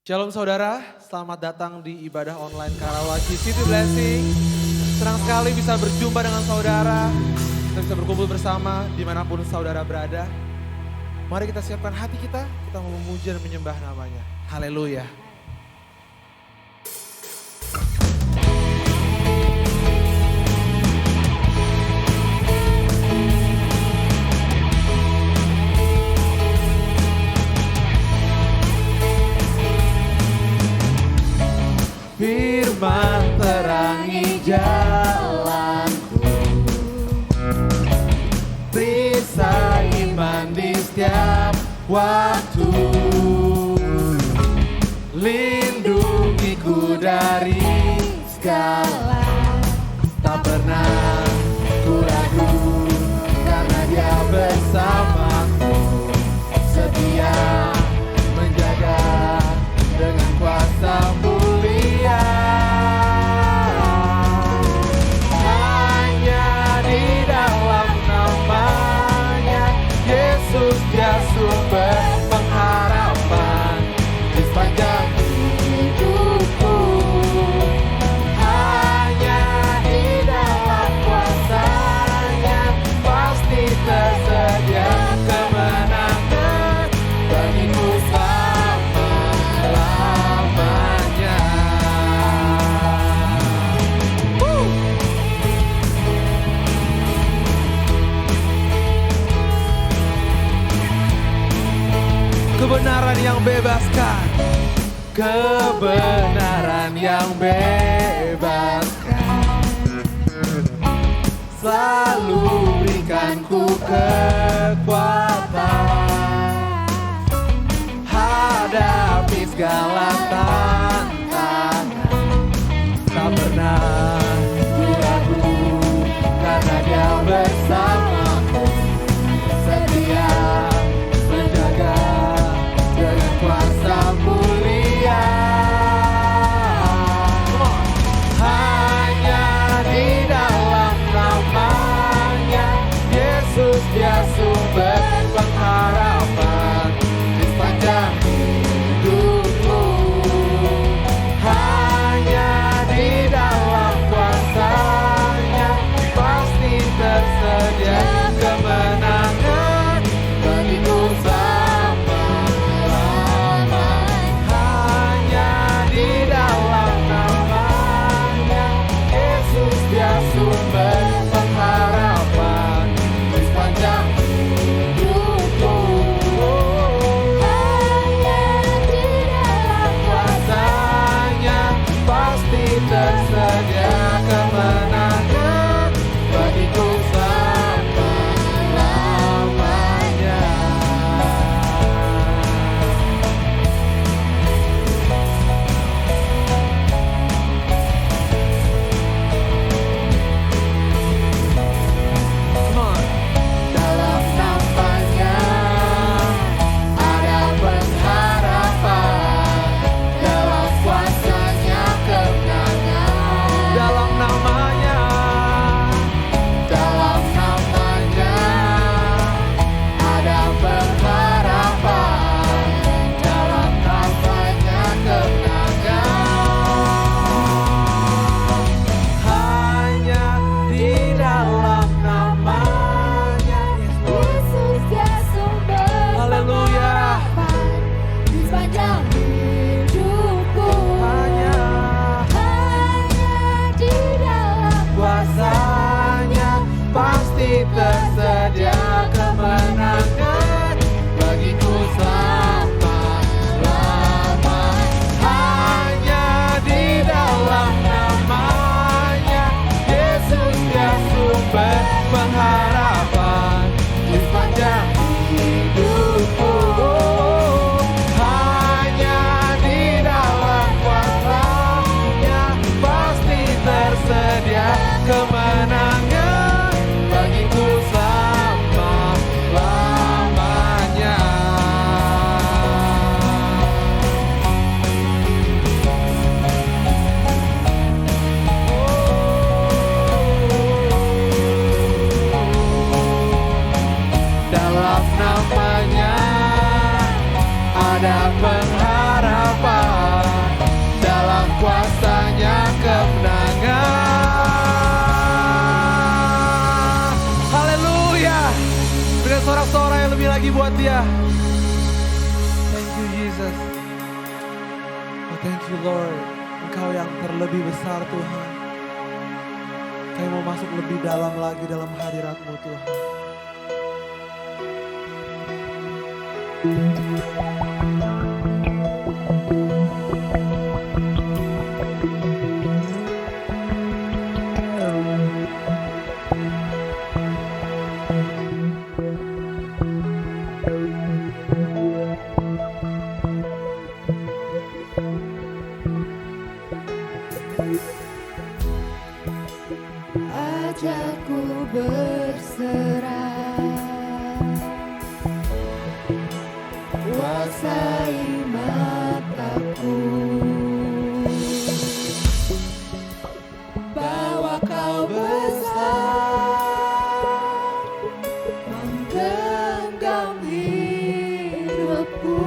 Shalom saudara, selamat datang di ibadah online Karawaci City Blessing. Senang sekali bisa berjumpa dengan saudara, kita bisa berkumpul bersama dimanapun saudara berada. Mari kita siapkan hati kita mau memuji dan menyembah namanya. Haleluya. Firman terangi jalanku, perisa iman di setiap waktu, lindungiku dari segala, tak pernah ku ragu karena Dia bersamaku, setia menjaga dengan kuasa mulia. Hanya di dalam namanya Yesus, Dia sumber pengharapan di sepanjang hidupku. Hanya di dalam kuasanya pasti tersedia kemenangan bagiku selama-lamanya. Kebenaran yang bebaskan, kebenaran yang bebaskan, selalu berikan ku kekuatan hadapi segala tantangan. Tak pernah ku ragu karena Dia bersamaku, setia menjaga dengan kuasa mulia. Hanya di dalam namanya Yesus, Dia sumber pengharapan di sepanjang hidupku. berikanlah suara yang lebih lagi buat dia. Thank you Jesus. Oh, thank you Lord. Engkau yang terlebih besar Tuhan. Kami mau masuk lebih dalam lagi dalam hadirat-Mu Tuhan. Ajakku berserah, kuasai mataku, bahwa Kau besar, menggenggam hidupku.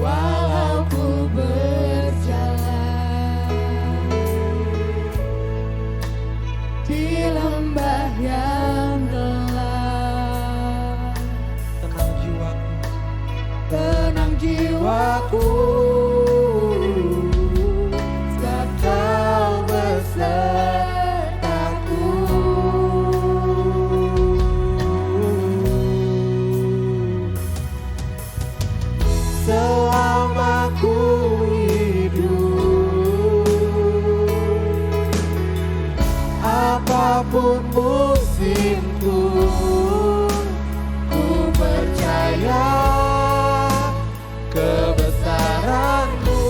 Walau ku di lembah yang gelap, tenang jiwaku, sebab Kau besertaku. Selama ku apapun musimku, ku percaya kebesaran-Mu,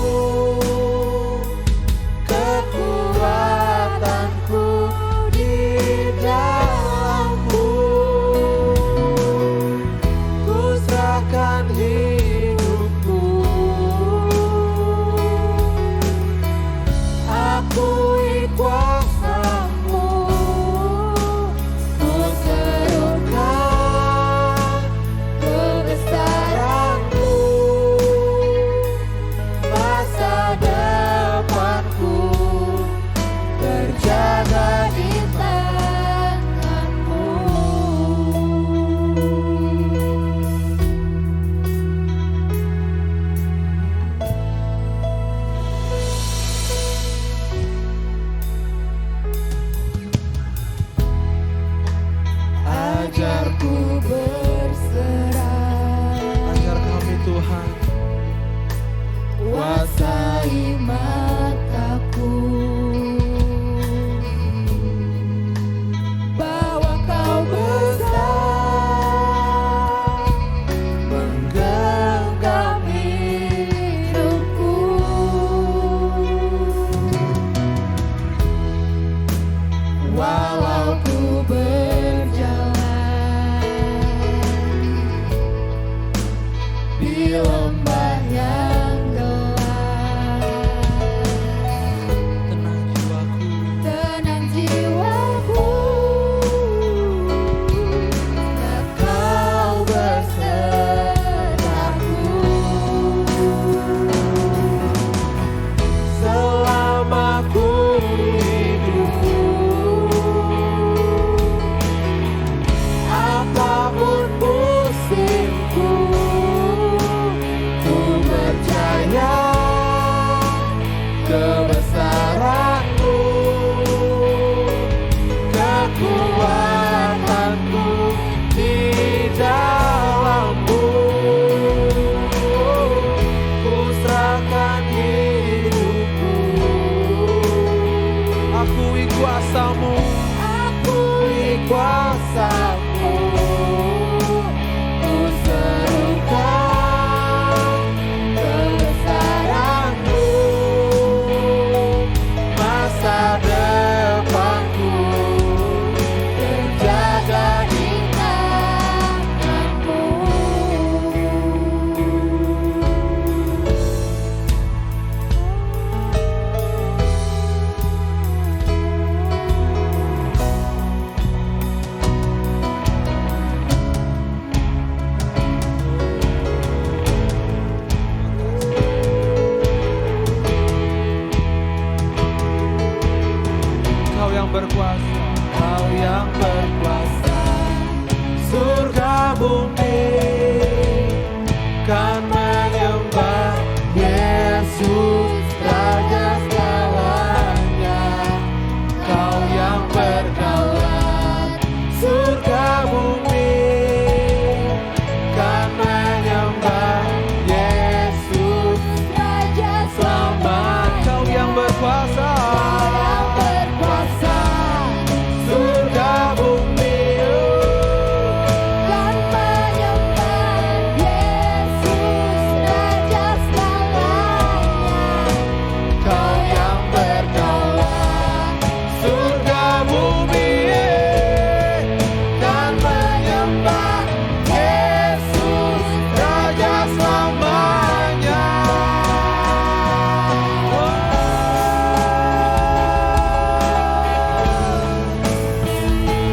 kekuatanku di dalam-Mu. Ku serahkan hidupku, akui kuasa-Mu. Ajarku berserah, ajar kami Tuhan, kuasai mataku, bahwa Kau besar, menggenggam hidupku. Walau ku di lembah yang gelap, tenang jiwaku, sebab Kau besertaku. Selama ku hidup, apapun musimku, kebesaran-Mu, kekuatanku di dalam-Mu. Ku serahkan hidupku, akui kuasa-Mu, akui kuasa-Mu. Ku serukan kebesaran-Mu, masa depanku terjaga di tangan-Mu. Engkau yang berkuasa. Kau yang berkuasa, surga bumi kan menyembah Yesus Raja segalanya. Kau yang berdaulat, surga bumi kan menyembah Yesus Raja selamat. Kau yang berkuasa, surga bumi kan menyembah Yesus Raja segalanya. Kau yang berdaulat, surga bumi kan menyembah Yesus Raja selamanya.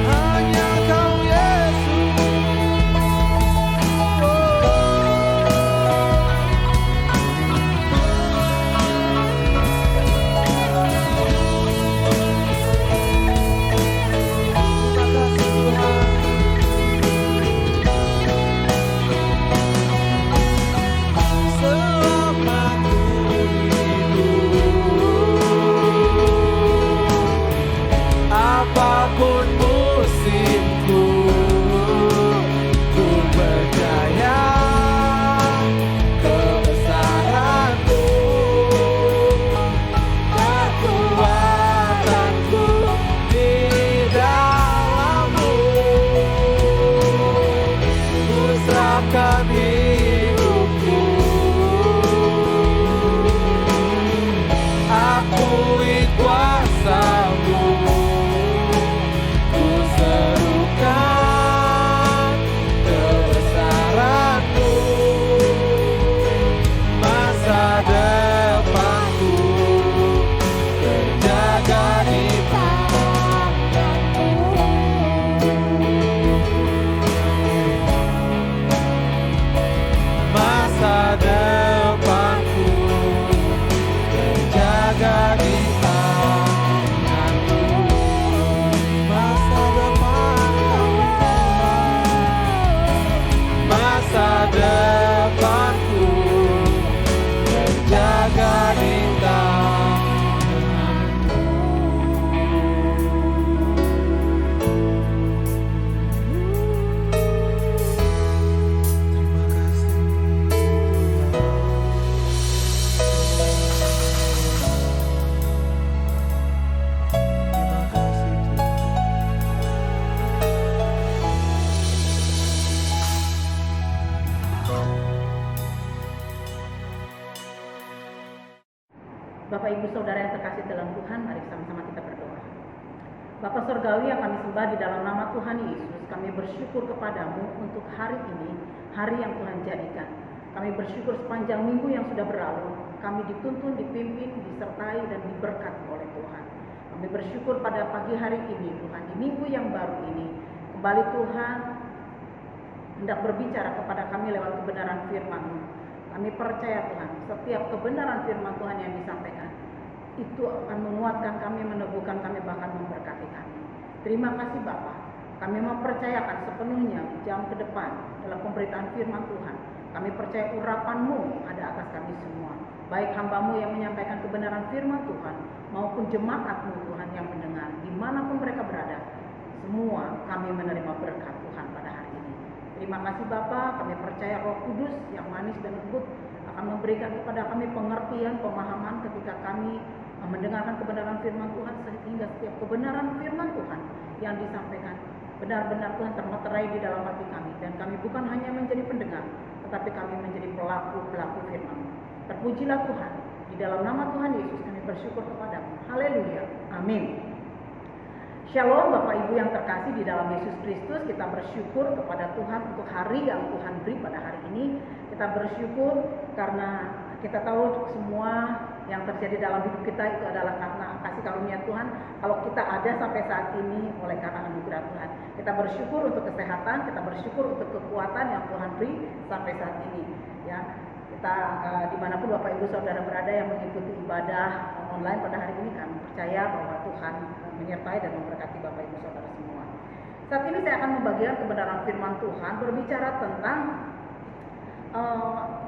Hanya Kau Yesus. Terima kasih Tuhan. Selama ku hidup, apapun musimku, ku percaya kebesaran-Mu, kekuatanku di dalam-Mu. Ku serahkan hidupku, akui kuasa-Mu. Ku serukan kebesaran-Mu, masa depanku terjaga di tangan-Mu. Masa depanku terjaga di tangan-Mu. Masa depanku, masa depanku terjaga di tangan-Mu. Terima kasih Terima kasih Tuhan. Bapak Ibu Saudara yang terkasih dalam Tuhan, mari sama-sama kita berdoa. Bapa Surgawi yang kami sembah di dalam nama Tuhan Yesus, kami bersyukur kepadamu untuk hari ini, hari yang Tuhan jadikan. Kami bersyukur sepanjang minggu yang sudah berlalu, kami dituntun, dipimpin, disertai, dan diberkati oleh Tuhan. Kami bersyukur pada pagi hari ini, Tuhan, di minggu yang baru ini, kembali Tuhan hendak berbicara kepada kami lewat kebenaran firman-Mu. Kami percaya Tuhan, setiap kebenaran firman Tuhan yang disampaikan, itu akan menguatkan kami, meneguhkan kami, bahkan memberkati kami. Terima kasih Bapa. Kami mempercayakan sepenuhnya jam ke depan dalam pemberitaan firman Tuhan. Kami percaya urapan-Mu ada atas kami semua. Baik hamba-Mu yang menyampaikan kebenaran firman Tuhan, maupun jemaat-Mu Tuhan yang mendengar, dimanapun mereka berada. Semua kami menerima berkat Tuhan pada hari ini. Terima kasih Bapa, kami percaya Roh Kudus yang manis dan lembut akan memberikan kepada kami pengertian, pemahaman ketika kami mendengarkan kebenaran firman Tuhan, sehingga setiap kebenaran firman Tuhan yang disampaikan benar-benar Tuhan termeterai di dalam hati kami, dan kami bukan hanya menjadi pendengar, tetapi kami menjadi pelaku-pelaku firman. Terpujilah Tuhan, di dalam nama Tuhan Yesus kami bersyukur kepadamu. Haleluya, amin. Shalom Bapak Ibu yang terkasih di dalam Yesus Kristus, kita bersyukur kepada Tuhan untuk hari yang Tuhan beri pada hari ini. Kita bersyukur karena kita tahu semua yang terjadi dalam hidup kita itu adalah karena kasih karunia Tuhan. Kalau kita ada sampai saat ini oleh karena anugerah Tuhan. Kita bersyukur untuk kesehatan, kita bersyukur untuk kekuatan yang Tuhan beri sampai saat ini. Ya, kita dimanapun Bapak Ibu Saudara berada yang mengikuti ibadah online pada hari ini, kami percaya bahwa Tuhan menyertai dan memberkati Bapak Ibu Saudara semua. Saat ini saya akan membagikan kebenaran firman Tuhan berbicara tentang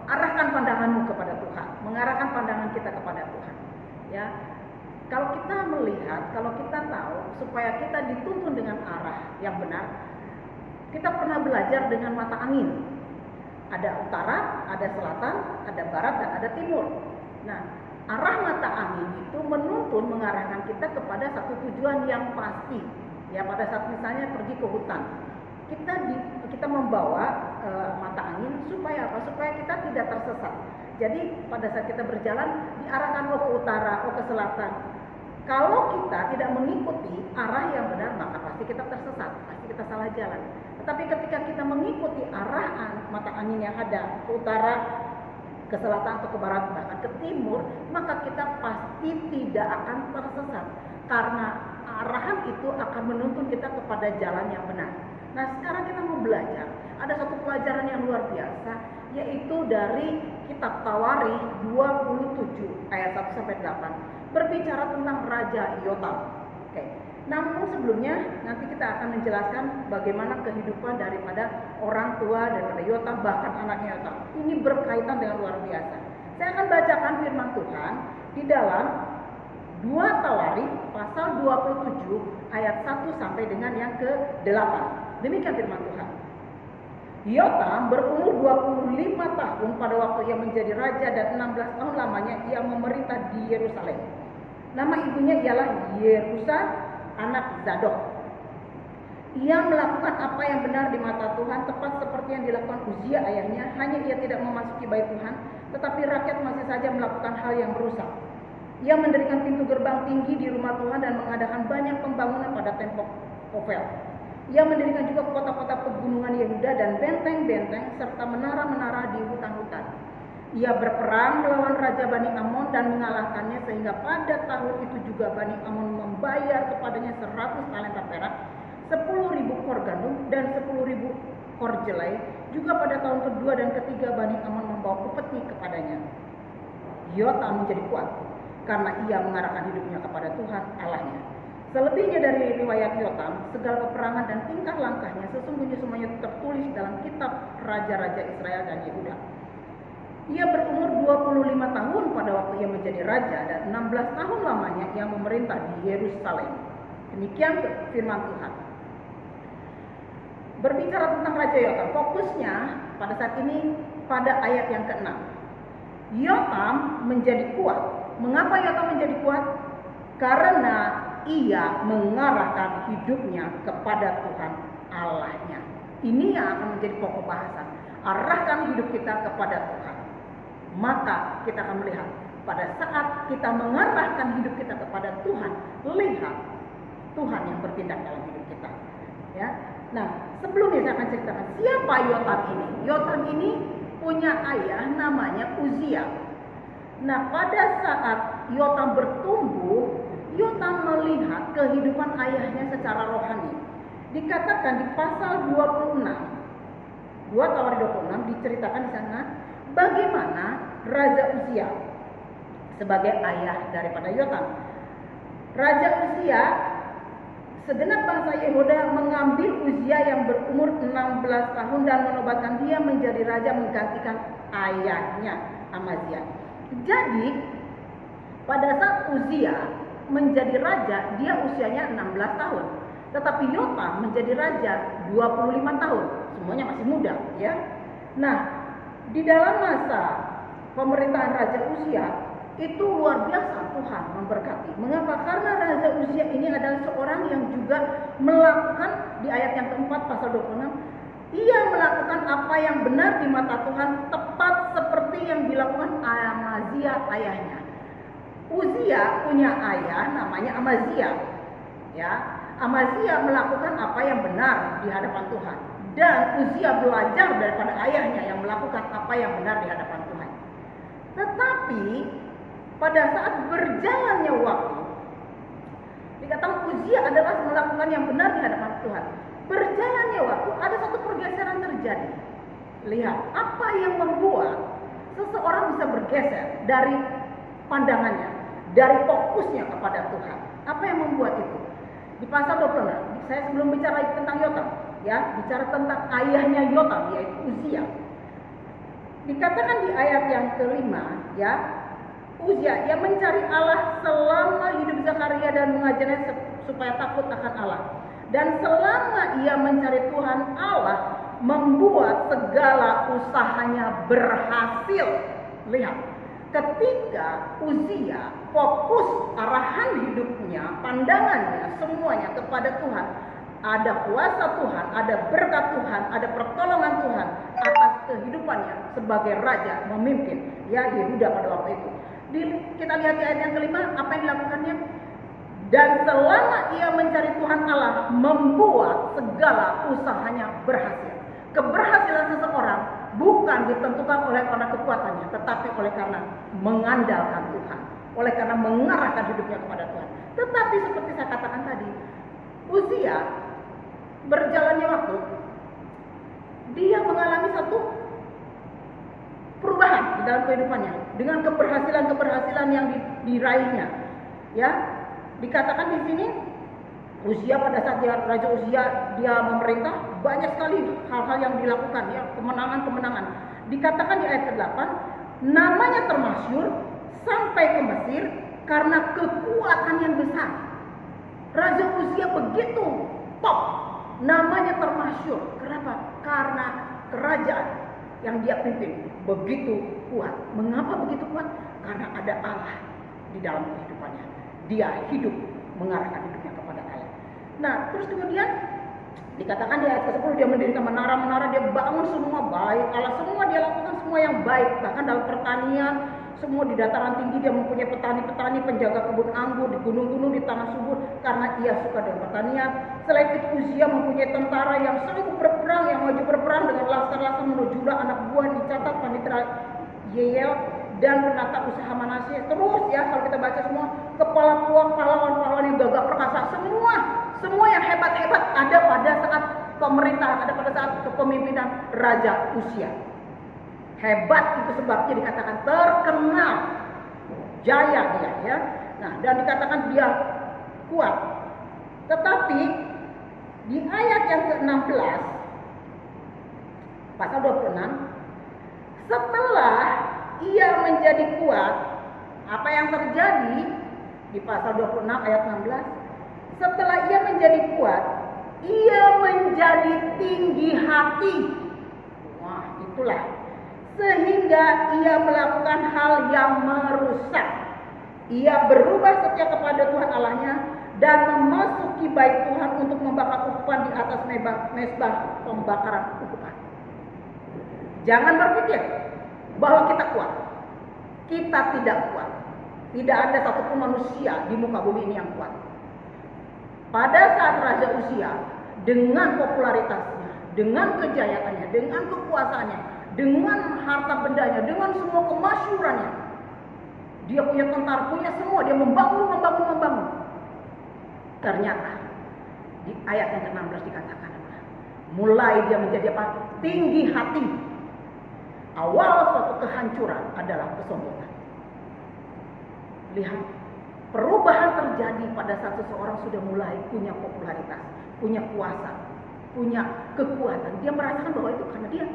arahkan pandanganmu kepada Tuhan, mengarahkan pandangan kita kepada Tuhan. Ya, kalau kita melihat, kalau kita tahu supaya kita dituntun dengan arah yang benar, kita pernah belajar dengan mata angin. Ada utara, ada selatan, ada barat, dan ada timur. Nah, arah mata angin itu menuntun, mengarahkan kita kepada satu tujuan yang pasti. Ya, pada saat misalnya pergi ke hutan, kita membawa mata angin supaya apa? Supaya kita tidak tersesat. Jadi pada saat kita berjalan diarahkan ke utara, ke selatan. Kalau kita tidak mengikuti arah yang benar, maka pasti kita tersesat, pasti kita salah jalan. Tetapi ketika kita mengikuti arahan mata angin yang ada ke utara, ke selatan, atau ke barat, bahkan ke timur, maka kita pasti tidak akan tersesat. Karena arahan itu akan menuntun kita kepada jalan yang benar. Nah, sekarang kita mau belajar. Ada satu pelajaran yang luar biasa, yaitu dari kitab Tawarikh 27 ayat 1 sampai 8, berbicara tentang Raja Yotam. Oke. Namun sebelumnya nanti kita akan menjelaskan bagaimana kehidupan daripada orang tua daripada Yotam, bahkan anaknya Yotam. Ini berkaitan dengan luar biasa. Saya akan bacakan firman Tuhan di dalam 2 Tawarikh pasal 27 ayat 1 sampai dengan yang ke-8. Demikian firman Tuhan. Yotam berumur 25 tahun pada waktu ia menjadi raja, dan 16 tahun lamanya ia memerintah di Yerusalem. Nama ibunya ialah Yerusa, anak Zadok. Ia melakukan apa yang benar di mata Tuhan, tepat seperti yang dilakukan Uzia ayahnya. Hanya ia tidak memasuki bait Tuhan, tetapi rakyat masih saja melakukan hal yang merusak. Ia mendirikan pintu gerbang tinggi di rumah Tuhan dan mengadakan banyak pembangunan pada tembok Ofel. Ia mendirikan juga kota-kota pegunungan Yehuda dan benteng-benteng serta menara-menara di hutan-hutan. Ia berperang melawan Raja Bani Amon dan mengalahkannya, sehingga pada tahun itu juga Bani Amon membayar kepadanya 100 talenta perak, 10.000 kor gandum, dan 10.000 kor jelai. Juga pada tahun kedua dan ketiga Bani Amon membawa upeti kepadanya. Yotam menjadi kuat karena ia mengarahkan hidupnya kepada Tuhan Allahnya. Selebihnya dari riwayat Yotam, segala peperangan dan tingkah langkahnya sesungguhnya semuanya tertulis dalam kitab Raja-Raja Israel dan Yehuda. Ia berumur 25 tahun pada waktu ia menjadi raja, dan 16 tahun lamanya ia memerintah di Yerusalem. Demikian firman Tuhan. Berbicara tentang Raja Yotam, fokusnya pada saat ini pada ayat yang ke-6. Yotam menjadi kuat. Mengapa Yotam menjadi kuat? Karena ia mengarahkan hidupnya kepada Tuhan Allahnya. Ini yang akan menjadi pokok bahasan. Arahkan hidup kita kepada Tuhan. Maka kita akan melihat pada saat kita mengarahkan hidup kita kepada Tuhan, lihat Tuhan yang bertindak dalam hidup kita. Ya. Nah, sebelumnya saya akan ceritakan siapa Yotam ini. Yotam ini punya ayah namanya Uzia. Nah, pada saat Yotam bertumbuh, Yotam melihat kehidupan ayahnya secara rohani. Dikatakan di pasal 26, 2 Tawarikh 26 diceritakan di sana bagaimana Raja Uzia sebagai ayah daripada Yotam. Raja Uzia, segenap bangsa Yehuda mengambil Uzia yang berumur 16 tahun dan menobatkan dia menjadi raja menggantikan ayahnya Amazia. Jadi pada saat Uzia menjadi raja, dia usianya 16 tahun. Tetapi Yotam menjadi raja 25 tahun. Semuanya masih muda, ya. Nah, di dalam masa pemerintahan Raja Uzia itu luar biasa Tuhan memberkati. Mengapa? Karena Raja Uzia ini adalah seorang yang juga melakukan di ayat yang keempat pasal 26, ia melakukan apa yang benar di mata Tuhan, tepat seperti yang dilakukan Amazia ayahnya. Uzia punya ayah namanya Amazia. Ya, Amazia melakukan apa yang benar di hadapan Tuhan, dan Uzia belajar daripada ayahnya yang melakukan apa yang benar di hadapan Tuhan. Tetapi pada saat berjalannya waktu, dikatakan Uzia adalah melakukan yang benar di hadapan Tuhan. Berjalannya waktu ada satu pergeseran terjadi. Lihat, apa yang membuat seseorang bisa bergeser dari pandangannya, dari fokusnya kepada Tuhan. Apa yang membuat itu? Di pasal 26, saya sebelum bicara tentang Yotam, ya, bicara tentang ayahnya Yotam, yaitu Uzia. Dikatakan di ayat yang kelima, ya, Uzia, ia mencari Allah selama hidup Zakaria dan mengajarnya supaya takut akan Allah. Dan selama ia mencari Tuhan Allah, membuat segala usahanya berhasil. Lihat, ketika Uzia fokus arahan hidupnya, pandangannya, semuanya kepada Tuhan, ada kuasa Tuhan, ada berkat Tuhan, ada pertolongan Tuhan atas kehidupannya sebagai raja memimpin, ya, Yehuda pada waktu itu. Kita lihat di ayat yang kelima, apa yang dilakukannya? Dan selama ia mencari Tuhan Allah, membuat segala usahanya berhasil. Keberhasilan seseorang bukan ditentukan oleh karena kekuatannya, tetapi oleh karena mengandalkan Tuhan, oleh karena mengarahkan hidupnya kepada Tuhan. Tetapi seperti saya katakan tadi, Uzia berjalannya waktu, dia mengalami satu perubahan di dalam kehidupannya dengan keberhasilan yang diraihnya. Ya, dikatakan di sini Uzia pada saat Raja Uzia dia memerintah, banyak sekali hal-hal yang dilakukan, ya, kemenangan-kemenangan. Dikatakan di ayat ke-8, namanya termasyhur sampai ke Mesir karena kekuatan yang besar. Raja Uzia begitu top, namanya termasyhur. Kenapa? Karena kerajaan yang dia pimpin begitu kuat. Mengapa begitu kuat? Karena ada Allah di dalam kehidupannya. Dia hidup mengarahkan hidupnya kepada Allah. Nah, terus kemudian dikatakan di ayat ke-10, dia mendirikan menara-menara, dia bangun semua baik. Allah semua dia lakukan semua yang baik. Bahkan dalam pertanian, semua di dataran tinggi dia mempunyai petani-petani, penjaga kebun anggur, di gunung-gunung, di tanah subur, karena ia suka dengan pertanian. Selain itu Uzia mempunyai tentara yang sanggup berperang, yang maju berperang dengan laskar-laskar menurut Judah, anak buah dicatat panitra Yeiel dan penata usaha Manasye. Terus ya, kalau kita baca semua, kepala puak, pahlawan-pahlawan yang gagah perkasa, semua yang hebat-hebat ada pada saat pemerintahan, ada pada saat kepemimpinan Raja Uzia. Hebat itu sebabnya dikatakan terkenal, jaya dia, ya. Nah, dan dikatakan dia kuat. Tetapi di ayat yang ke-16 pasal 26, setelah ia menjadi kuat, apa yang terjadi di pasal 26 ayat 16? Setelah ia menjadi kuat, ia menjadi tinggi hati. Wah, itulah. Sehingga ia melakukan hal yang merusak. Ia berubah setia kepada Tuhan Allahnya dan memasuki bait Tuhan untuk membakar ukupan di atas mezbah pembakaran ukupan. Jangan berpikir bahwa kita kuat. Kita tidak kuat. Tidak ada satupun manusia di muka bumi ini yang kuat. Pada saat Raja Uzia dengan popularitasnya, dengan kejayaannya, dengan kekuasaannya, dengan harta bendanya, dengan semua kemasyhurannya, dia punya tentara, punya semua, dia membangun. Ternyata di ayat yang ke-16 dikatakan, mulai dia menjadi apa? Tinggi hati. Awal suatu kehancuran adalah kesombongan. Lihat, perubahan terjadi pada saat seseorang sudah mulai punya popularitas, punya kuasa, punya kekuatan. Dia merasakan bahwa itu karena dia.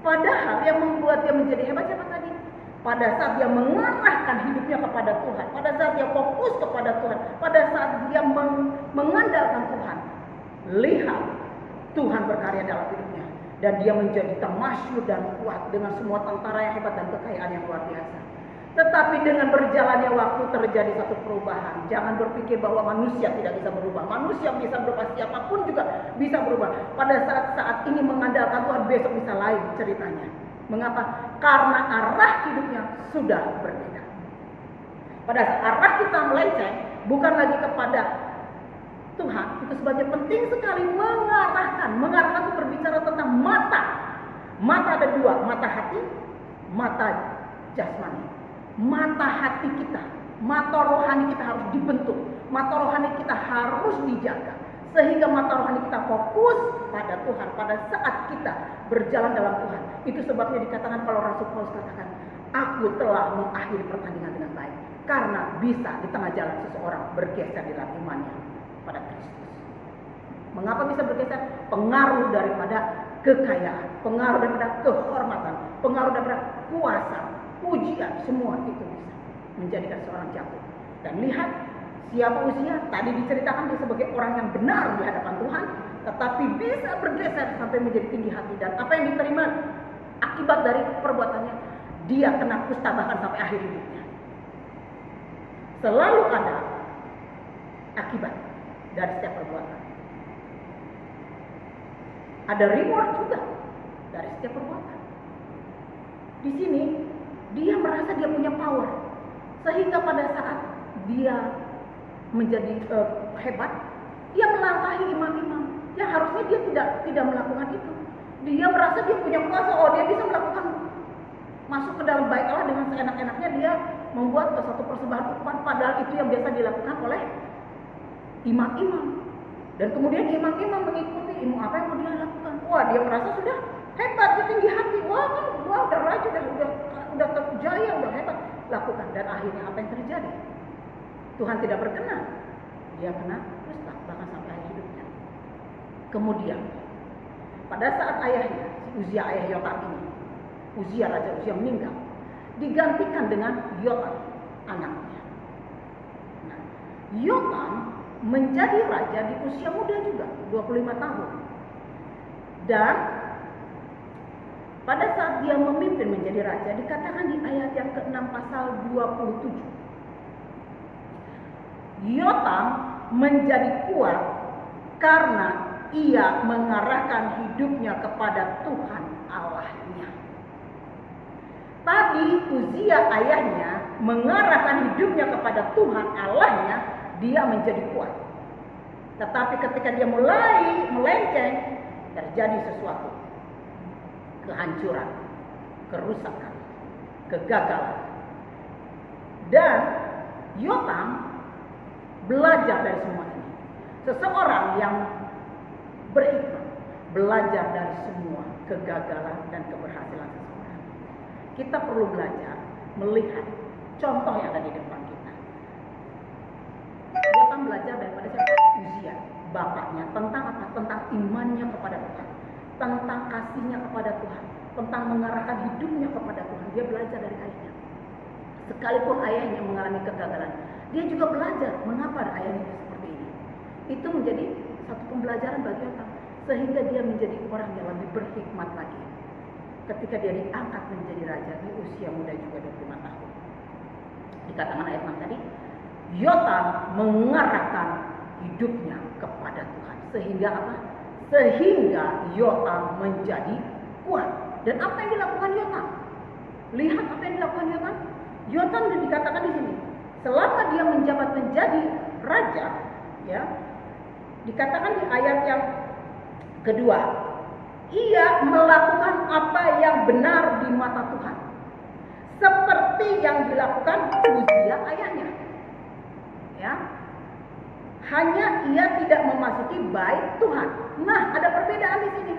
Padahal yang membuat dia menjadi hebat siapa tadi? Pada saat dia mengarahkan hidupnya kepada Tuhan, pada saat dia fokus kepada Tuhan, pada saat dia mengandalkan Tuhan. Lihat, Tuhan berkarya dalam hidupnya. Dan dia menjadi termasyhur dan kuat dengan semua tentara yang hebat dan kekayaan yang luar biasa. Tetapi dengan berjalannya waktu terjadi satu perubahan. Jangan berpikir bahwa manusia tidak bisa berubah. Manusia bisa berubah, siapapun juga bisa berubah. Pada saat ini mengandalkan Tuhan, besok bisa lain ceritanya. Mengapa? Karena arah hidupnya sudah berbeda. Pada saat arah kita melenceng, bukan lagi kepada Tuhan, itu sebabnya penting sekali mengarahkan. Mengarahkan itu berbicara tentang mata. Mata ada dua, mata hati, mata jasmani. Mata hati kita, mata rohani kita harus dibentuk. Mata rohani kita harus dijaga. Sehingga mata rohani kita fokus pada Tuhan pada saat kita berjalan dalam Tuhan. Itu sebabnya dikatakan kalau Rasul Paulus katakan, aku telah mengakhiri pertandingan dengan baik. Karena bisa di tengah jalan seseorang bergeser di dalam imannya pada Kristus. Mengapa bisa bergeser? Pengaruh daripada kekayaan, pengaruh daripada kehormatan, pengaruh daripada kuasa, pujian, semua itu bisa menjadikan seorang jatuh. Dan lihat siapa Uzia, tadi diceritakan dia sebagai orang yang benar di hadapan Tuhan, tetapi bisa bergeser sampai menjadi tinggi hati. Dan apa yang diterima akibat dari perbuatannya, dia kena kusta bahkan sampai akhir hidupnya. Selalu ada akibat dari setiap perbuatan. Ada reward juga dari setiap perbuatan. Di sini dia merasa dia punya power, sehingga pada saat dia menjadi hebat, dia melangkahi imam-imam yang harusnya dia tidak melakukan itu. Dia merasa dia punya kuasa, dia bisa melakukan masuk ke dalam bait Allah dengan seenak-enaknya, dia membuat satu persembahan ukhuwah, padahal itu yang biasa dilakukan oleh imam-imam. Dan kemudian imam-imam mengikuti apa yang mau dia lakukan. Wah, dia merasa sudah hebat, dia tinggi hati. Wah, udah raja, udah terjaya, udah hebat. Lakukan. Dan akhirnya apa yang terjadi? Tuhan tidak berkenan. Dia kena kusta bahkan sampai akhir hidupnya. Kemudian pada saat ayahnya, si Uzia ayah Yotam ini, Raja Uzia meninggal, digantikan dengan Yotam anaknya. Nah, Yotam menjadi raja di usia muda juga, 25 tahun. Dan pada saat dia memimpin menjadi raja, dikatakan di ayat yang ke-6 pasal 27. Yotam menjadi kuat karena ia mengarahkan hidupnya kepada Tuhan Allahnya. Tadi Uzia ayahnya mengarahkan hidupnya kepada Tuhan Allahnya, dia menjadi kuat. Tetapi ketika dia mulai melenceng, terjadi sesuatu. Kehancuran, kerusakan, kegagalan. Dan Yotam belajar dari semua ini. Seseorang yang berhikmat belajar dari semua kegagalan dan keberhasilan seseorang. Kita perlu belajar melihat contoh yang ada di depan kita. Yotam belajar daripada siapa? Uzia, bapaknya, tentang apa? Tentang imannya kepada Tuhan, tentang kasihnya kepada Tuhan, tentang mengarahkan hidupnya kepada Tuhan. Dia belajar dari ayahnya. Sekalipun ayahnya mengalami kegagalan, dia juga belajar mengapa ayahnya seperti ini. Itu menjadi satu pembelajaran bagi Yotam, sehingga dia menjadi orang yang lebih berhikmat lagi. Ketika dia diangkat menjadi raja di usia muda juga 25 tahun. Dikatakan ayat 6 tadi, Yotam mengarahkan hidupnya kepada Tuhan. Sehingga apa? Sehingga Yotam menjadi kuat. Dan apa yang dilakukan Yotam? Lihat apa yang dilakukan Yotam. Yotam dikatakan di sini, selama dia menjabat menjadi raja, ya, dikatakan di ayat yang kedua, ia melakukan apa yang benar di mata Tuhan, seperti yang dilakukan Uzia ayahnya. Ya, hanya ia tidak memasuki bait Tuhan. Nah, ada perbedaan di sini.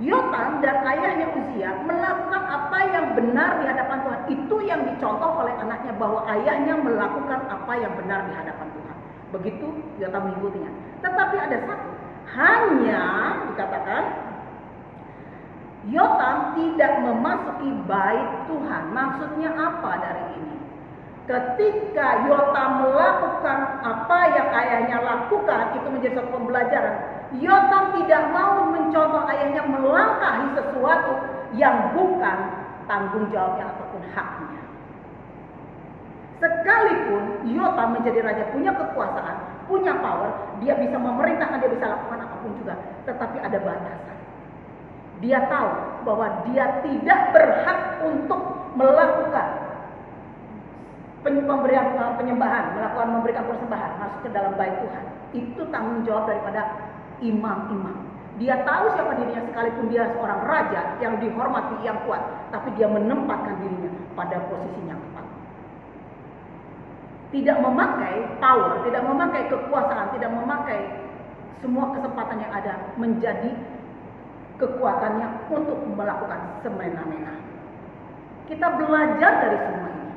Yotam dan ayahnya Uzia melakukan apa yang benar di hadapan Tuhan. Itu yang dicontoh oleh anaknya, bahwa ayahnya melakukan apa yang benar di hadapan Tuhan. Begitu Yotam mengikutinya. Tetapi ada satu, hanya dikatakan Yotam tidak memasuki bait Tuhan. Maksudnya apa dari ini? Ketika Yotam melakukan apa yang ayahnya lakukan, itu menjadi satu pembelajaran. Yotam tidak mau mencontoh ayahnya melangkahi sesuatu yang bukan tanggung jawabnya ataupun haknya. Sekalipun Yotam menjadi raja, punya kekuasaan, punya power, dia bisa memerintahkan, dia bisa lakukan apapun juga. Tetapi ada batasan. Dia tahu bahwa dia tidak berhak untuk melakukan penyembahan, memberikan persembahan masuk ke dalam bait Tuhan. Itu tanggung jawab daripada imam-imam. Dia tahu siapa dirinya, sekalipun dia seorang raja yang dihormati, yang kuat, tapi dia menempatkan dirinya pada posisinya tepat. Tidak memakai power, tidak memakai kekuasaan, tidak memakai semua kesempatan yang ada menjadi kekuatannya untuk melakukan semena-mena. Kita belajar dari semua ini.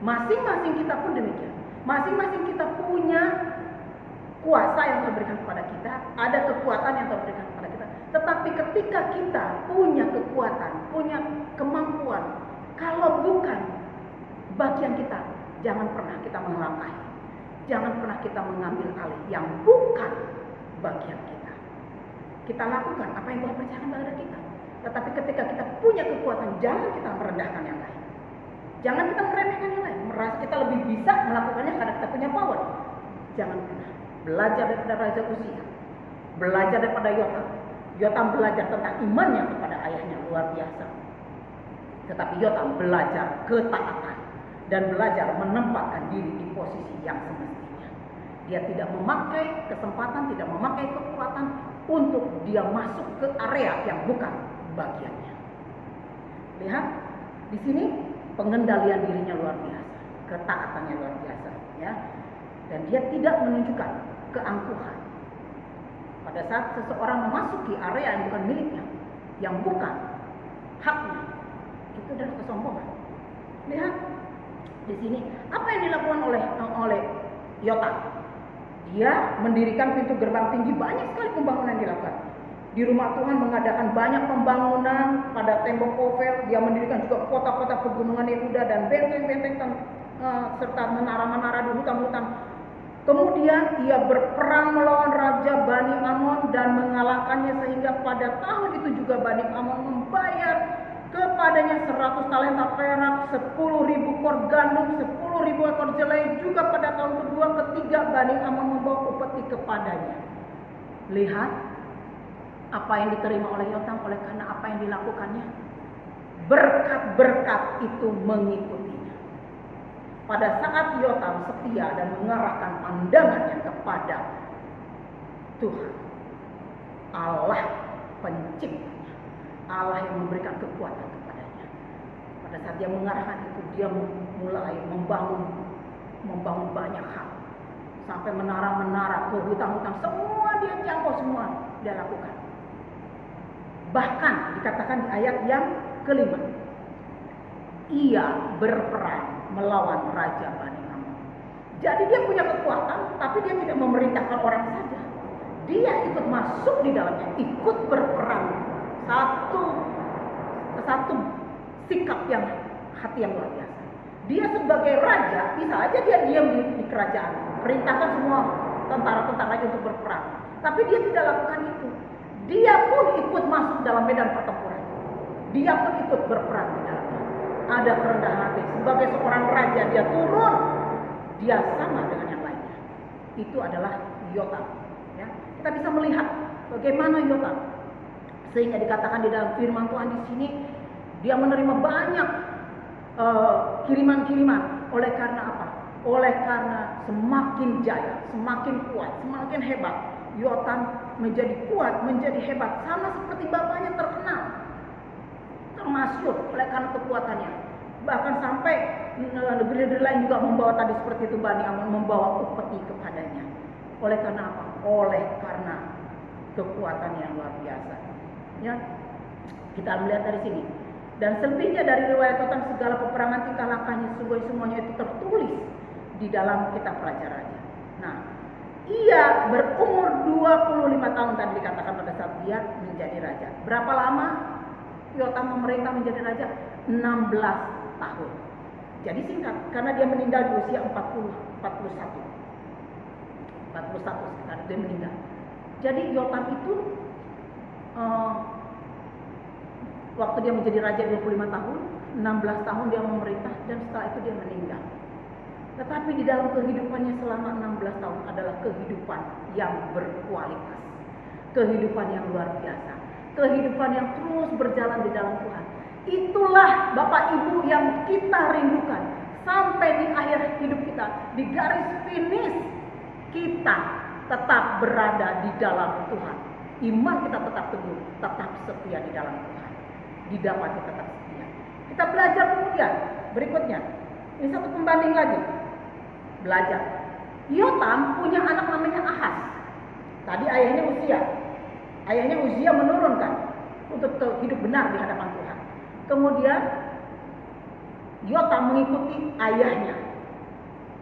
Masing-masing kita pun demikian. Masing-masing kita punya kuasa yang terberikan kepada kita, ada kekuatan yang terberikan kepada kita. Tetapi ketika kita punya kekuatan, punya kemampuan, kalau bukan bagian kita, jangan pernah kita melangkahi. Jangan pernah kita mengambil alih yang bukan bagian kita. Kita lakukan apa yang Tuhan percayakan kepada kita. Tetapi ketika kita punya kekuatan, jangan kita merendahkan yang lain. Jangan kita meremehkan yang lain. Merasa kita lebih bisa melakukannya karena kita punya power. Jangan pernah. Belajar daripada Raja Uzia. Belajar daripada Yotam. Yotam belajar tentang imannya kepada ayahnya, luar biasa. Tetapi Yotam belajar ketaatan. Dan belajar menempatkan diri di posisi yang semestinya. Dia tidak memakai kesempatan, tidak memakai kekuatan untuk dia masuk ke area yang bukan bagiannya. Lihat di sini pengendalian dirinya luar biasa, ketaatannya luar biasa, ya. Dan dia tidak menunjukkan keangkuhan. Pada saat seseorang memasuki area yang bukan miliknya, yang bukan haknya, itu adalah kesombongan. Lihat di sini apa yang dilakukan oleh Yotam. Dia mendirikan pintu gerbang tinggi, banyak sekali pembangunan yang dilakukan. Di rumah Tuhan mengadakan banyak pembangunan pada tembok Ofel. Dia mendirikan juga kota-kota pegunungan Yehuda dan benteng-benteng serta menara-menara di hutan-hutan. Kemudian ia berperang melawan Raja Bani Amon dan mengalahkannya, sehingga pada tahun itu juga Bani Amon membayar kepadanya 100 talenta perak, 10.000 kor gandum, 10.000 ekor jelai. Juga pada tahun kedua, ketiga Bani Amon membawa upeti kepadanya. Lihat apa yang diterima oleh Yotam oleh karena apa yang dilakukannya. Berkat-berkat itu mengikutinya. Pada saat Yotam setia dan mengarahkan pandangannya kepada Tuhan, Allah penciptanya, Allah yang memberikan kekuatan kepadanya. Pada saat dia mengarahkan itu, dia mulai membangun banyak hal. Sampai menara-menara, ke hutan-hutan, semua dia jangkau, semua dia lakukan. Bahkan dikatakan di ayat yang kelima, ia berperang melawan Raja Bani Amon. Jadi dia punya kekuatan, tapi dia tidak memerintahkan orang saja. Dia ikut masuk di dalamnya, ikut berperang. Satu sikap yang hati yang luar biasa. Dia sebagai raja, bisa aja dia diam di kerajaan, perintahkan semua tentara-tentaranya untuk berperang. Tapi dia tidak lakukan itu. Dia pun ikut masuk dalam medan pertempuran. Dia pun ikut berperang di dalamnya. Ada kerendahan hati. Sebagai seorang raja, dia turun. Dia sama dengan yang lainnya. Itu adalah Yotam. Ya. Kita bisa melihat bagaimana Yotam. Sehingga dikatakan di dalam firman Tuhan di sini, dia menerima banyak kiriman-kiriman. Oleh karena apa? Oleh karena semakin jaya, semakin kuat, semakin hebat, Yotam menjadi kuat, menjadi hebat, sama seperti bapaknya terkenal, termasyhur oleh karena kekuatannya. Bahkan sampai negeri-negeri lain juga membawa tadi seperti itu, Bani Amon membawa upeti kepadanya. Oleh karena apa? Oleh karena kekuatan yang luar biasa. Ya, kita melihat dari sini. Dan selebihnya dari riwayat Yotam, segala peperangan tingkah lakunya, semuanya itu tertulis di dalam kitab Raja-Raja. Nah, ia berumur 25 tahun tadi dikatakan pada saat dia menjadi raja. Berapa lama Yotam memerintah menjadi raja? 16 tahun. Jadi singkat, karena dia meninggal di usia 41 sekitar dia meninggal. Jadi Yotam itu waktu dia menjadi raja 25 tahun, 16 tahun dia memerintah, dan setelah itu dia meninggal. Tetapi di dalam kehidupannya selama 16 tahun adalah kehidupan yang berkualitas. Kehidupan yang luar biasa. Kehidupan yang terus berjalan di dalam Tuhan. Itulah Bapak Ibu yang kita rindukan. Sampai di akhir hidup kita, di garis finish, kita tetap berada di dalam Tuhan. Iman kita tetap teguh, tetap setia di dalam Tuhan. Didapati tetap setia. Kita belajar kemudian, berikutnya. Ini satu pembanding lagi. Belajar. Yotam punya anak namanya Ahaz. Tadi ayahnya Uzia. Ayahnya Uzia menurunkan untuk hidup benar di hadapan Tuhan. Kemudian Yotam mengikuti ayahnya,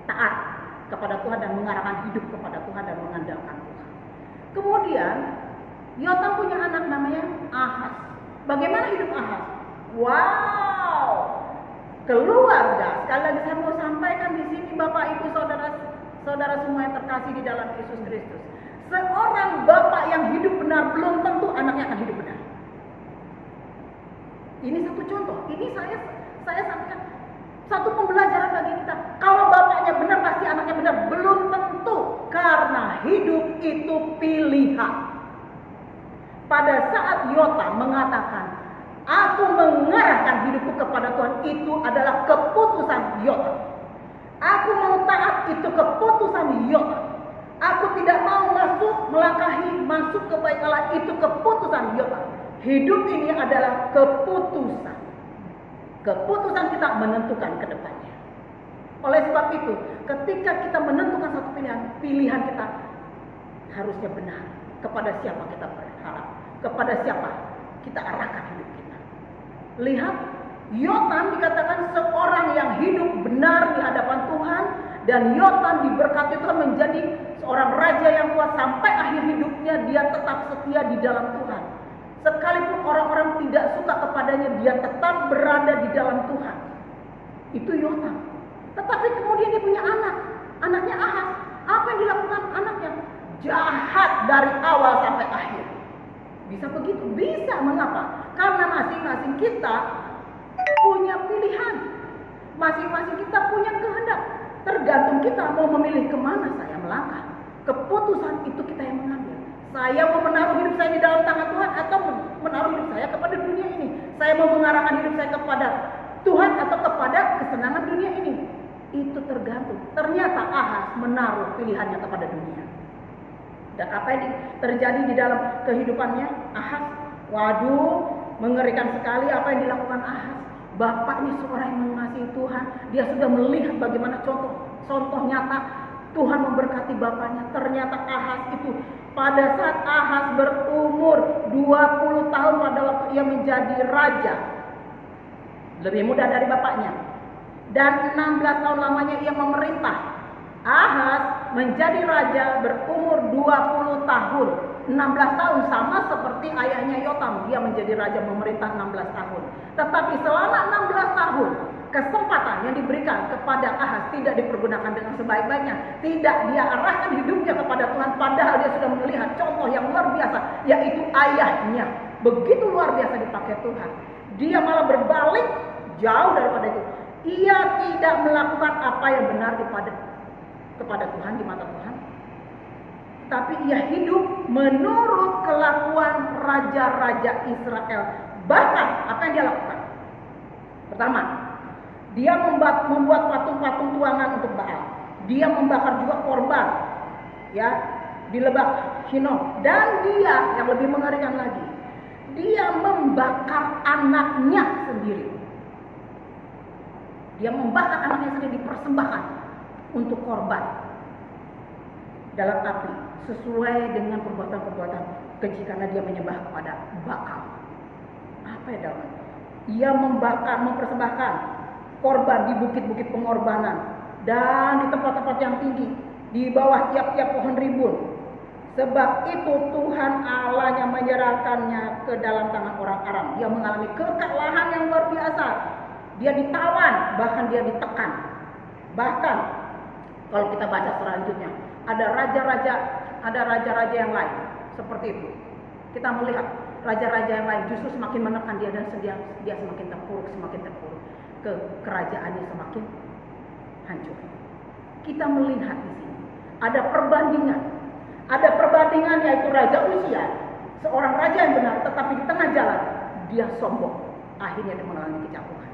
taat kepada Tuhan dan mengarahkan hidup kepada Tuhan dan mengandalkan Tuhan. Kemudian Yotam punya anak namanya Ahaz. Bagaimana hidup Ahaz? Wow, keluarga. Sekali lagi saya mau sampaikan di sini, Bapak Ibu saudara semua yang terkasih di dalam Yesus Kristus. Seorang bapak yang hidup benar belum tentu anaknya akan hidup benar. Ini satu contoh. Ini saya sampaikan satu pembelajaran bagi kita. Kalau bapaknya benar pasti anaknya benar, belum tentu, karena hidup itu pilihan. Pada saat Yotam mengatakan, aku mengarahkan hidupku kepada Tuhan, itu adalah keputusan Yotam. Aku mau taat, itu keputusan Yotam. Aku tidak mau masuk ke bait Allah, itu keputusan Yotam. Hidup ini adalah keputusan. Keputusan kita menentukan ke depannya. Oleh sebab itu, ketika kita menentukan satu pilihan kita harusnya benar. Kepada siapa kita berharap, kepada siapa kita arahkan hidup kita. Lihat, Yotam dikatakan seorang yang hidup benar di hadapan Tuhan, dan Yotam diberkati Tuhan menjadi seorang raja yang kuat sampai akhir hidupnya. Dia tetap setia di dalam Tuhan. Sekalipun orang-orang tidak suka kepadanya, dia tetap berada di dalam Tuhan. Itu Yotam. Tetapi kemudian dia punya anak, anaknya Ahaz. Apa yang dilakukan anaknya? Jahat dari awal sampai akhir. Bisa begitu? Bisa. Mengapa? Karena masing-masing kita punya pilihan. Masing-masing kita punya kehendak. Tergantung kita mau memilih kemana saya melangkah. Keputusan itu kita yang mengambil. Saya mau menaruh hidup saya di dalam tangan Tuhan atau menaruh hidup saya kepada dunia ini. Saya mau mengarahkan hidup saya kepada Tuhan atau kepada kesenangan dunia ini. Itu tergantung. Ternyata Ahaz menaruh pilihannya kepada dunia. Dan apa yang terjadi di dalam kehidupannya Ahaz? Waduh, mengerikan sekali apa yang dilakukan Ahaz. Bapaknya seorang yang mengasihi Tuhan. Dia sudah melihat bagaimana contoh nyata Tuhan memberkati bapaknya. Ternyata Ahaz itu pada saat Ahaz berumur 20 tahun pada waktu ia menjadi raja, lebih muda dari bapaknya, dan 16 tahun lamanya ia memerintah. Ahaz menjadi raja berumur 20 tahun. 16 tahun sama seperti ayahnya Yotam, dia menjadi raja memerintah 16 tahun. Tetapi selama 16 tahun kesempatan yang diberikan kepada Ahaz tidak dipergunakan dengan sebaik-baiknya. Tidak dia arahkan hidupnya kepada Tuhan, padahal dia sudah melihat contoh yang luar biasa, yaitu ayahnya. Begitu luar biasa dipakai Tuhan. Dia malah berbalik jauh daripada itu. Ia tidak melakukan apa yang benar kepada Tuhan, di mata Tuhan. Tapi ia hidup menurut kelakuan raja-raja Israel. Bahkan apa yang dia lakukan? Pertama, dia membuat patung-patung tuangan untuk Baal. Dia membakar juga korban, ya, di Lebak Hinnom. Dan dia yang lebih mengerikan lagi, dia membakar anaknya sendiri. Dia membakar anaknya sendiri, dipersembahkan untuk korban dalam api, sesuai dengan perbuatan-perbuatan keji, karena dia menyembah kepada Baal. Apa ya dalam? Ia mempersembahkan korban di bukit-bukit pengorbanan dan di tempat-tempat yang tinggi, di bawah tiap-tiap pohon rimbun. Sebab itu Tuhan Allahnya menyerahkannya ke dalam tangan orang Aram. Dia mengalami kekalahan yang luar biasa. Dia ditawan, bahkan dia ditekan. Bahkan kalau kita baca selanjutnya, ada raja-raja yang lain seperti itu. Kita melihat raja-raja yang lain justru semakin menekan dia, dan dia semakin terpuruk. Kerajaannya semakin hancur. Kita melihat di sini ada perbandingan yaitu Raja Uzia, seorang raja yang benar, tetapi di tengah jalan dia sombong, akhirnya dia mengalami kejatuhan.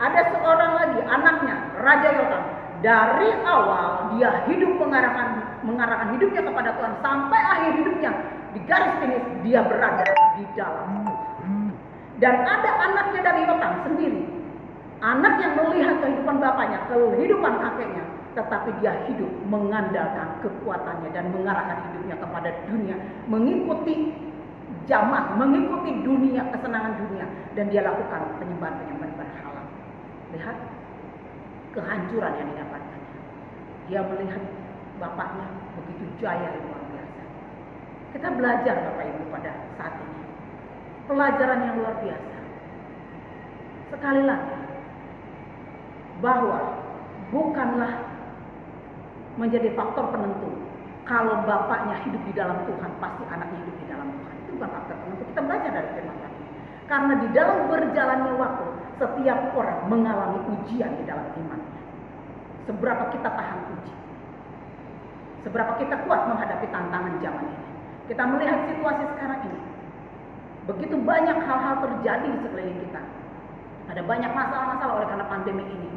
Ada seorang lagi anaknya Raja Yotam, dari awal dia hidup mengarahkan hidupnya kepada Tuhan sampai akhir hidupnya, di garis finish dia berada di dalam Tuhan. Dan ada anaknya dari Yotam sendiri, anak yang melihat kehidupan bapaknya, kehidupan kakeknya, tetapi dia hidup mengandalkan kekuatannya dan mengarahkan hidupnya kepada dunia, mengikuti zaman, mengikuti dunia, kesenangan dunia, dan dia lakukan penyembahan berhala. Lihat, kehancuran yang didapatkan. Dia melihat bapaknya begitu jaya dan luar biasa. Kita belajar Bapak Ibu pada saat ini. Pelajaran yang luar biasa. Sekali lagi, bahwa bukanlah menjadi faktor penentu. Kalau bapaknya hidup di dalam Tuhan, pasti anaknya hidup di dalam Tuhan. Itu bukan faktor penentu. Kita belajar dari firman Tuhan. Karena di dalam berjalannya waktu, setiap orang mengalami ujian di dalam imannya. Seberapa kita tahan uji. Seberapa kita kuat menghadapi tantangan zaman ini. Kita melihat situasi sekarang ini. Begitu banyak hal-hal terjadi di sekeliling kita. Ada banyak masalah-masalah oleh karena pandemi ini.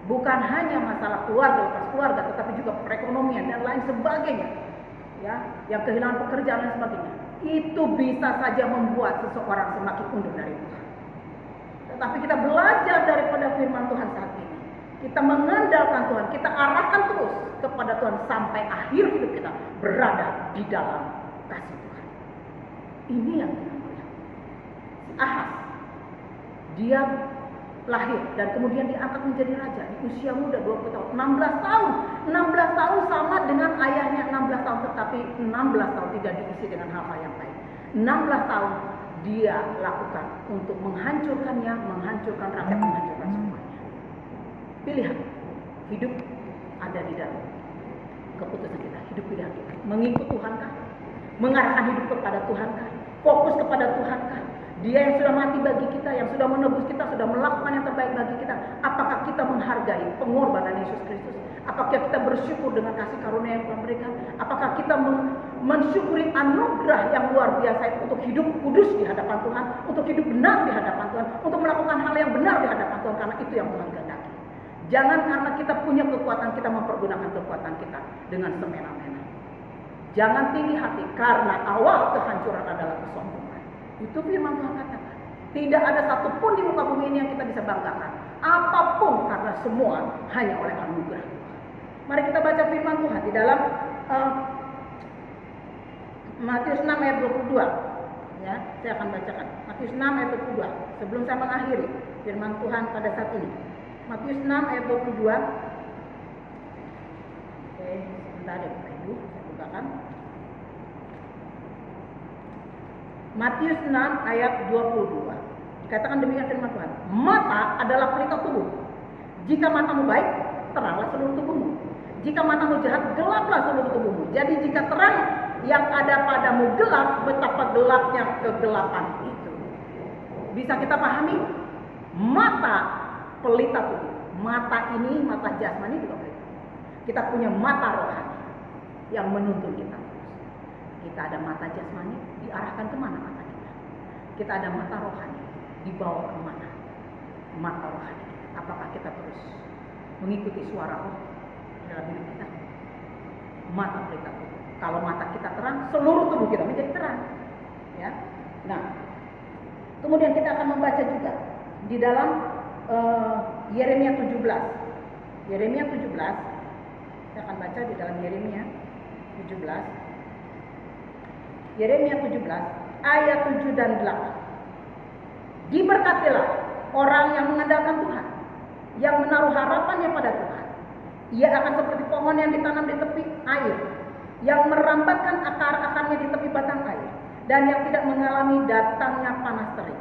Bukan hanya masalah keluarga, lepas keluarga, tetapi juga perekonomian dan lain sebagainya. Ya, yang kehilangan pekerjaan dan sebagainya. Itu bisa saja membuat seseorang semakin mundur dari Tuhan. Tetapi kita belajar daripada firman Tuhan saat ini. Kita mengandalkan Tuhan, kita arahkan terus kepada Tuhan sampai akhir hidup kita berada di dalam kasih Tuhan. Ini yang kita melihat. Si Ahaz, dia lahir dan kemudian diangkat menjadi raja di usia muda 20 tahun, 16 tahun. 16 tahun sama dengan ayahnya 16 tahun, tetapi 16 tahun tidak diisi dengan hal-hal yang baik. 16 tahun dia lakukan untuk menghancurkannya, menghancurkan rakyat, menghancurkan semuanya. Pilihan hidup ada di dalam keputusan kita. Hidup pilihan kita. Mengikut Tuhankah? Mengarahkan hidup kepada Tuhankah? Fokus kepada Tuhankah? Dia yang sudah mati bagi kita, yang sudah menebus kita, sudah melakukan yang terbaik bagi kita. Apakah kita menghargai pengorbanan Yesus Kristus? Apakah kita bersyukur dengan kasih karunia yang telah berikan? Apakah kita mensyukuri anugerah yang luar biasa itu untuk hidup kudus di hadapan Tuhan, untuk hidup benar di hadapan Tuhan, untuk melakukan hal yang benar di hadapan Tuhan, karena itu yang Tuhan kehendaki. Jangan karena kita punya kekuatan, kita mempergunakan kekuatan kita dengan semena-mena. Jangan tinggi hati, karena awal kehancuran adalah kesombongan. Itu firman Tuhan katakan. Tidak ada satupun di muka bumi ini yang kita bisa banggakan. Apapun, karena semua hanya oleh anugerah Tuhan. Mari kita baca firman Tuhan di dalam Matius 6 ayat 22. Ya, saya akan bacakan. Matius 6 ayat 22. Sebelum saya mengakhiri firman Tuhan pada saat ini. Matius 6 ayat 22. Oke, sebentar ya Bapak Ibu, saya bukakan. Matius 6 ayat 22. Dikatakan demikian firman Tuhan. Mata adalah pelita tubuh. Jika matamu baik, teranglah seluruh tubuhmu. Jika matamu jahat, gelaplah seluruh tubuhmu. Jadi jika terang yang ada padamu gelap, betapa gelapnya kegelapan itu. Bisa kita pahami? Mata pelita tubuh. Mata ini, mata jasmani juga pelita. Kita punya mata rohani yang menuntun kita. Kita ada mata jasmani, diarahkan kemana mata kita? Kita ada mata rohani, dibawa kemana mata rohani? Apakah kita terus mengikuti suara roh dalam hidup kita? Mata pelita tubuh. Kalau mata kita terang, seluruh tubuh kita menjadi terang. Ya. Nah, kemudian kita akan membaca juga di dalam Yeremia 17. Yeremia 17. Saya akan baca di dalam Yeremia 17. Yeremia 17 ayat 7 dan 8. Diberkatilah orang yang mengandalkan Tuhan, yang menaruh harapannya pada Tuhan. Ia akan seperti pohon yang ditanam di tepi air, yang merambatkan akar-akarnya di tepi batang air, dan yang tidak mengalami datangnya panas terik,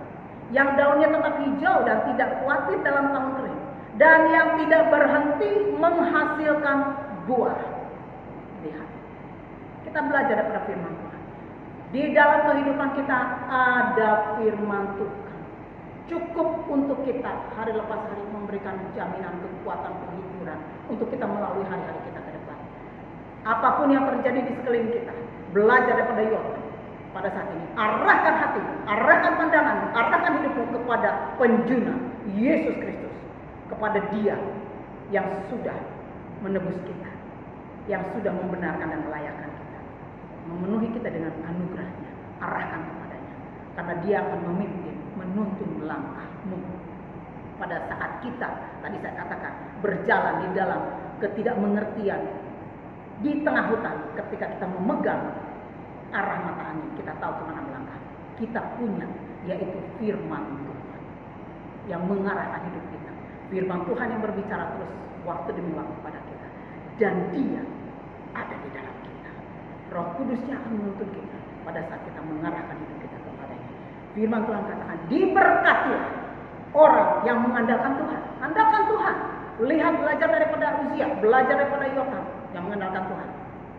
yang daunnya tetap hijau dan tidak khawatir dalam tahun kering, dan yang tidak berhenti menghasilkan buah. Lihat, kita belajar daripada firman Tuhan. Di dalam kehidupan kita ada firman Tuhan. Cukup untuk kita hari lepas hari memberikan jaminan kekuatan penghiburan untuk kita melalui hari-hari kita ke depan. Apapun yang terjadi di sekeliling kita, belajar daripada Yob pada saat ini. Arahkan hati, arahkan pandangan, arahkan hidupmu kepada penjuna Yesus Kristus, kepada Dia yang sudah menebus kita, yang sudah membenarkan dan melayakkan kita, memenuhi kita dengan anugerahnya. Arahkan kepadanya, karena Dia akan memimpin, menuntun langkahmu. Pada saat kita, tadi saya katakan, berjalan di dalam ketidakmengertian di tengah hutan, ketika kita memegang arah mata angin, kita tahu kemana melangkah. Kita punya, yaitu firman Tuhan yang mengarahkan hidup kita. Firman Tuhan yang berbicara terus waktu demi waktu pada kita. Dan Dia ada di dalam kita. Roh Kudusnya akan menuntun kita pada saat kita mengarahkan hidup kita kepadanya. Firman Tuhan katakan, diberkatilah orang yang mengandalkan Tuhan. Andalkan Tuhan. Lihat, belajar daripada Uzia, belajar daripada Yotam yang mengandalkan Tuhan.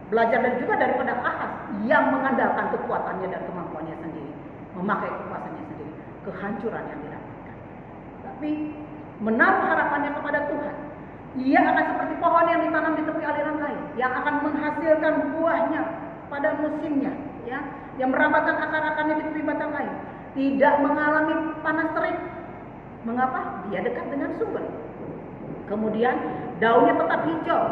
Belajar dan juga daripada Ahaz yang mengandalkan kekuatannya dan kemampuannya sendiri, memakai kekuasaannya sendiri, kehancuran yang didapatkan. Tapi menaruh harapannya kepada Tuhan, ia akan seperti pohon yang ditanam di tepi aliran air, yang akan menghasilkan buahnya pada musimnya, ya, yang merambatkan akar-akarnya di tepi batang air, tidak mengalami panas terik. Mengapa? Dia dekat dengan sumber. Kemudian daunnya tetap hijau.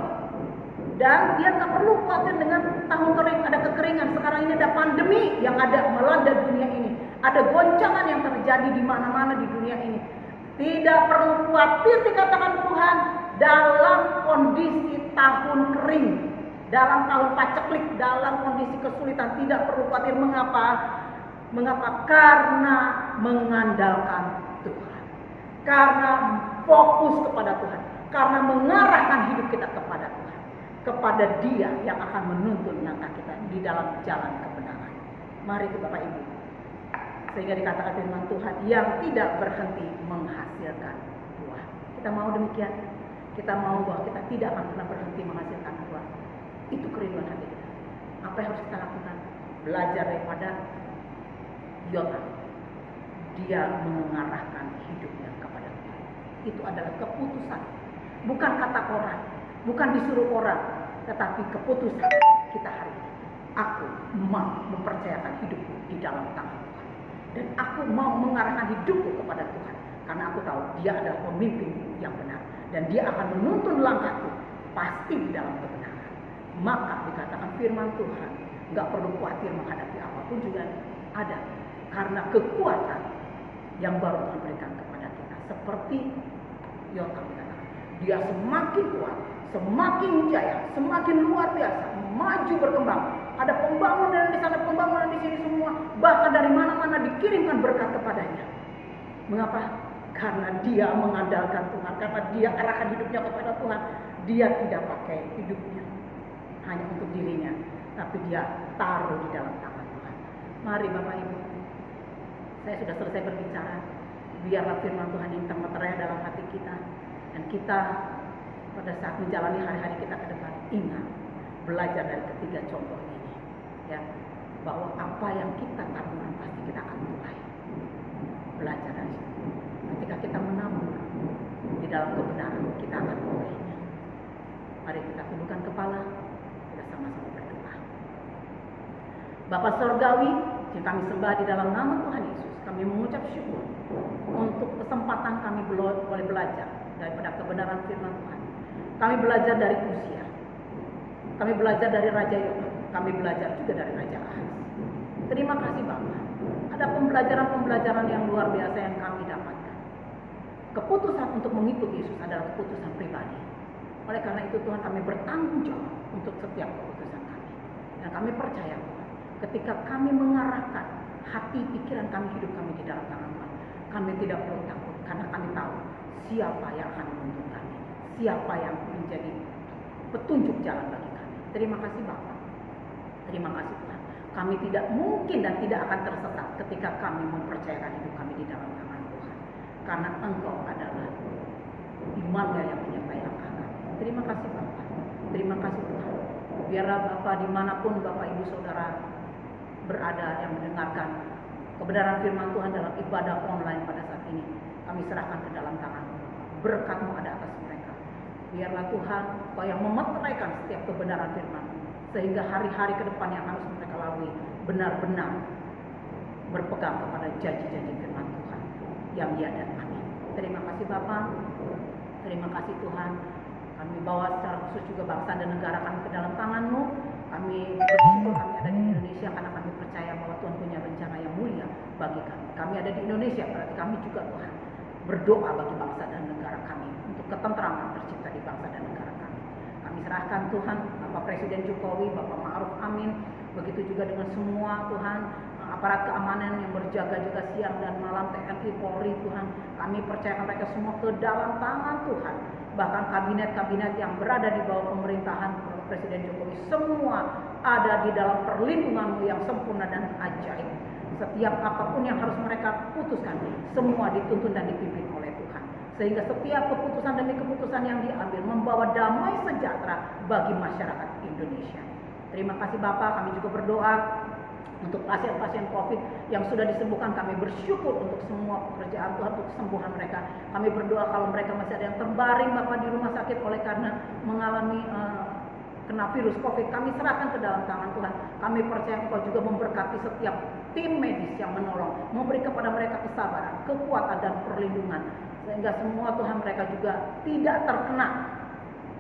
Dan dia tak perlu khawatir dengan tahun kering, ada kekeringan. Sekarang ini ada pandemi yang ada melanda dunia ini. Ada goncangan yang terjadi di mana-mana di dunia ini. Tidak perlu khawatir, dikatakan Tuhan, dalam kondisi tahun kering, dalam tahun paceklik, dalam kondisi kesulitan. Tidak perlu khawatir. Mengapa? Mengapa? Karena mengandalkan Tuhan. Karena fokus kepada Tuhan. Karena mengarahkan hidup kita kepada Tuhan. Kepada Dia yang akan menuntun langkah kita di dalam jalan kebenaran. Mari Bapak Ibu, sehingga dikatakan firman Tuhan yang tidak berhenti menghasilkan buah. Kita mau demikian. Kita mau bahwa kita tidak akan pernah berhenti menghasilkan buah. Itu kerinduan hati kita. Apa yang harus kita lakukan? Belajar daripada Yotam. Dia mengarahkan hidupnya kepada Tuhan. Itu adalah keputusan, bukan kata orang, bukan disuruh orang, tetapi keputusan kita hari ini. Aku mau mempercayakan hidupku di dalam tangan Tuhan. Dan aku mau mengarahkan hidupku kepada Tuhan. Karena aku tahu Dia adalah pemimpin yang benar. Dan Dia akan menuntun langkahku pasti di dalam kebenaran. Maka dikatakan firman Tuhan, gak perlu khawatir menghadapi apapun juga ada. Karena kekuatan yang baru Tuhan berikan kepada kita. Seperti Yotam dikatakan, dia semakin kuat, semakin jaya, semakin luar biasa, maju berkembang. Ada pembangunan di sana, pembangunan di sini semua. Bahkan dari mana-mana dikirimkan berkat kepadanya. Mengapa? Karena dia mengandalkan Tuhan, karena dia arahkan hidupnya kepada Tuhan. Dia tidak pakai hidupnya hanya untuk dirinya, tapi dia taruh di dalam tangan Tuhan. Mari Bapak Ibu, saya sudah selesai berbicara. Biarlah firman Tuhan yang termeterai dalam hati kita. Dan kita pada saat menjalani hari-hari kita ke depan, ingat, belajar dari ketiga contoh ini. Ya, bahwa apa yang kita tabungan pasti kita akan mulai. Belajar dari situ. Ketika kita menabur di dalam kebenaran, kita akan mulainya. Mari kita tundukkan kepala, kita sama-sama berdoa. Bapa Sorgawi, yang kami sembah di dalam nama Tuhan Yesus, kami mengucap syukur untuk kesempatan kami boleh belajar daripada kebenaran firman Tuhan. Kami belajar dari Uzia, kami belajar dari Raja Yotam, kami belajar juga dari Raja Ahaz. Terima kasih Bapak. Ada pembelajaran-pembelajaran yang luar biasa yang kami dapatkan. Keputusan untuk mengikuti Yesus adalah keputusan pribadi. Oleh karena itu Tuhan, kami bertanggung jawab untuk setiap keputusan kami. Dan kami percaya Tuhan, ketika kami mengarahkan hati, pikiran kami, hidup kami di dalam tangan Tuhan, kami tidak perlu takut karena kami tahu siapa yang akan menuntun kami, siapa yang menjadi petunjuk jalan bagi kami. Terima kasih Bapak. Terima kasih Tuhan. Kami tidak mungkin dan tidak akan tersesat ketika kami mempercayakan hidup kami di dalam tangan Tuhan. Karena Engkau adalah Immanuel yang menyertai langkah kami. Terima kasih Bapak. Terima kasih Tuhan. Biarlah Bapak dimanapun Bapak Ibu Saudara berada yang mendengarkan kebenaran firman Tuhan dalam ibadah online pada saat ini, kami serahkan ke dalam tangan. Berkat-Mu ada atas mereka. Biarlah Tuhan Kau yang memeteraikan setiap kebenaran firman, sehingga hari-hari ke depan yang harus mereka lalui benar-benar berpegang kepada janji-janji firman Tuhan yang ya dan amin. Terima kasih Bapak. Terima kasih Tuhan. Kami bawa secara khusus juga bangsa dan negara kami ke dalam tangan-Mu. Kami bersyukur kami ada di Indonesia karena kami percaya bahwa Tuhan punya rencana yang mulia bagi kami. Kami ada di Indonesia, berarti kami juga Tuhan berdoa bagi bangsa dan negara kami untuk ketentraman tercipta di bangsa dan negara kami. Kami serahkan Tuhan Bapak Presiden Jokowi, Bapak Ma'ruf Amin, begitu juga dengan semua Tuhan aparat keamanan yang berjaga-jaga siang dan malam, TNI, Polri Tuhan, kami percayakan mereka semua ke dalam tangan Tuhan. Bahkan kabinet-kabinet yang berada di bawah pemerintahan Presiden Jokowi semua ada di dalam perlindungan-Mu yang sempurna dan ajaib. Setiap apapun yang harus mereka putuskan, semua dituntun dan dipimpin oleh Tuhan. Sehingga setiap keputusan demi keputusan yang diambil membawa damai sejahtera bagi masyarakat Indonesia. Terima kasih Bapak, kami juga berdoa untuk pasien-pasien COVID yang sudah disembuhkan. Kami bersyukur untuk semua pekerjaan Tuhan, untuk kesembuhan mereka. Kami berdoa kalau mereka masih ada yang terbaring Bapak di rumah sakit oleh karena mengalami kena virus COVID, kami serahkan ke dalam tangan Tuhan. Kami percaya Engkau juga memberkati setiap tim medis yang menolong, memberi kepada mereka kesabaran, kekuatan dan perlindungan, sehingga semua Tuhan mereka juga tidak terkena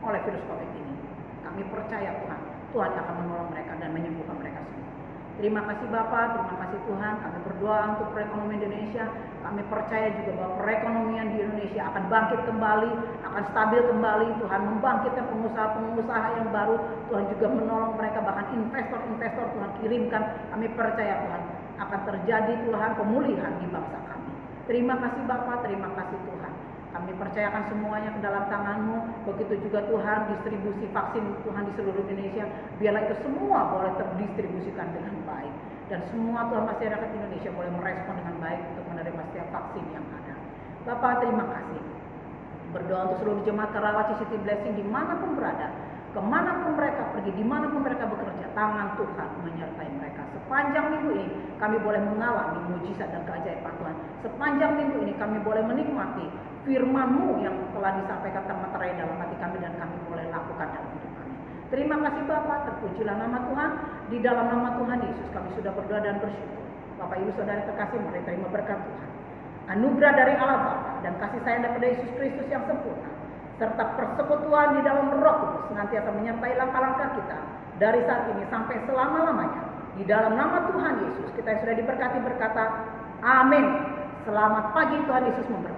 oleh virus COVID ini. Kami percaya Tuhan akan menolong mereka dan menyembuhkan mereka semua. Terima kasih Bapak, terima kasih Tuhan. Kami berdoa untuk perekonomian Indonesia. Kami percaya juga bahwa perekonomian di Indonesia akan bangkit kembali, akan stabil kembali. Tuhan membangkitkan pengusaha-pengusaha yang baru. Tuhan juga menolong mereka, bahkan investor-investor Tuhan kirimkan. Kami percaya Tuhan akan terjadi Tuhan pemulihan di bangsa kami. Terima kasih Bapak, terima kasih Tuhan. Kami percayakan semuanya ke dalam tangan-Mu. Begitu juga Tuhan distribusi vaksin Tuhan di seluruh Indonesia. Biarlah itu semua boleh terdistribusikan dengan baik. Dan semua Tuhan masyarakat Indonesia boleh merespon dengan baik untuk menerima setiap vaksin yang ada. Bapak terima kasih. Berdoa untuk seluruh jemaat Karawaci City Blessing dimanapun berada. Kemanapun mereka pergi, dimanapun mereka bekerja, tangan Tuhan menyertai mereka. Sepanjang minggu ini kami boleh mengalami mujizat dan keajaiban Tuhan. Sepanjang minggu ini kami boleh menikmati firman-Mu yang telah disampaikan termaterai dalam hati kami dan kami boleh lakukan dalam hidup kami. Terima kasih Bapak, terpujilah nama Tuhan. Di dalam nama Tuhan Yesus kami sudah berdoa dan bersyukur. Bapak Ibu Saudara terkasih, mari terima berkat Tuhan. Anugerah dari Allah Bapa dan kasih sayang daripada Yesus Kristus yang sempurna, serta persekutuan di dalam Roh Kudus senantiasa menyertai langkah-langkah kita dari saat ini sampai selama-lamanya. Di dalam nama Tuhan Yesus kita yang sudah diberkati berkata, amin. Selamat pagi, Tuhan Yesus memberkati.